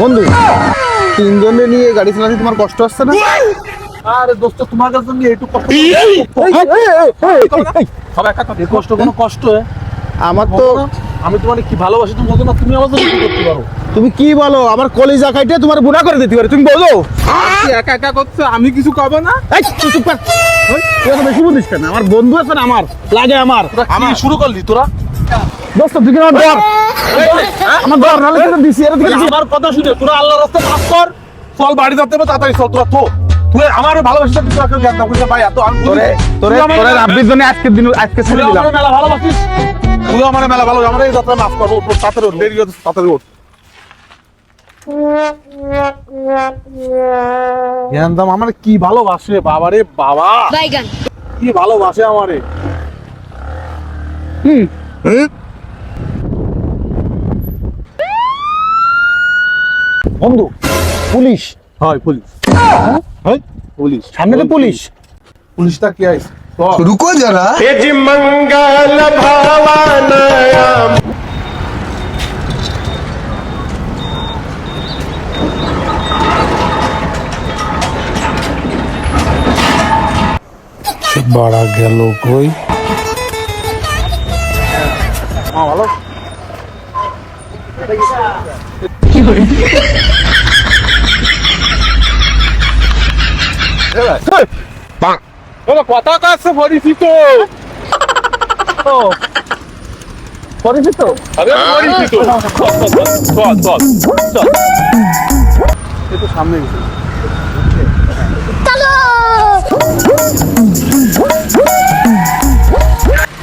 বন্ধু, তিনজনে নিয়ে গাড়ি চালাতে তোমার কষ্ট হচ্ছে না? আরে দোস্ত, তোমার কাছে নিয়ে একটু কষ্ট সব একটা কথা, কষ্ট কোনো কষ্ট আমার তো আমি তোমার কি ভালোবাসি তুমি বলতো না, তুমি আমার জন্য কি করতে পারো? তুমি কি বলো? আমার কলিজা খাইতে তোমার বুড়া করে দিতে পারে, তুমি বলো। তুই একা একা করছো, আমি কিছু কব না। এই, তুই চুপ কর। তুই এত বেশি বুঝিস কেন? আমার বন্ধু আছে না, আমার লাগে আমার। তোরা কি শুরু করলি তোরা? দোস্ত তুই আমার ডর, আমার ডর নালে কিন্তু দিছি এর দিকে। আমার কথা শুনে তোরা আল্লাহর রাস্তায় মাফ কর, চল বাড়ি যেতে হবে, তাড়াতাড়ি চল। তোরা তো তুই আমার ভালোবাসি, তুই তোরা কেউ জ্ঞান না বুঝে ভাই, এত আমি তোরে তোরে তোরে রাব্বির জন্য আজকে দিন আজকে ছেড়ে তুই দিলাম। আমার মেলা ভালোবাসিস, তুই আমার মেলা ভালো, আমার এই যাত্রা মাফ কর। ওঠ, তাড়াতাড়ি ওঠ, দেরি হচ্ছে, তাড়াতাড়ি ওঠ। জ্ঞান দাম আমার কি ভালোবাসে, বাবারে বাবা, বাইগান কি ভালোবাসে আমারে। বন্ধু, পুলিশ হয় পুলিশ, হয় পুলিশ, সামনে তো পুলিশ। পুলিশটা কি আইছে? रुको जरा मंगल भावनया बड़ा गেল কই? ভালো কথা কাছে পরিচিত, পরিচিত আরে পরিচিত, চল চল চল, একটু সামনে গেছে।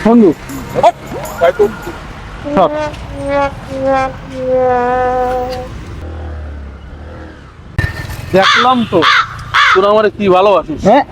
বন্ধু, দেখলাম তো তোরা আমার কি ভালোবাসিস। হ্যাঁ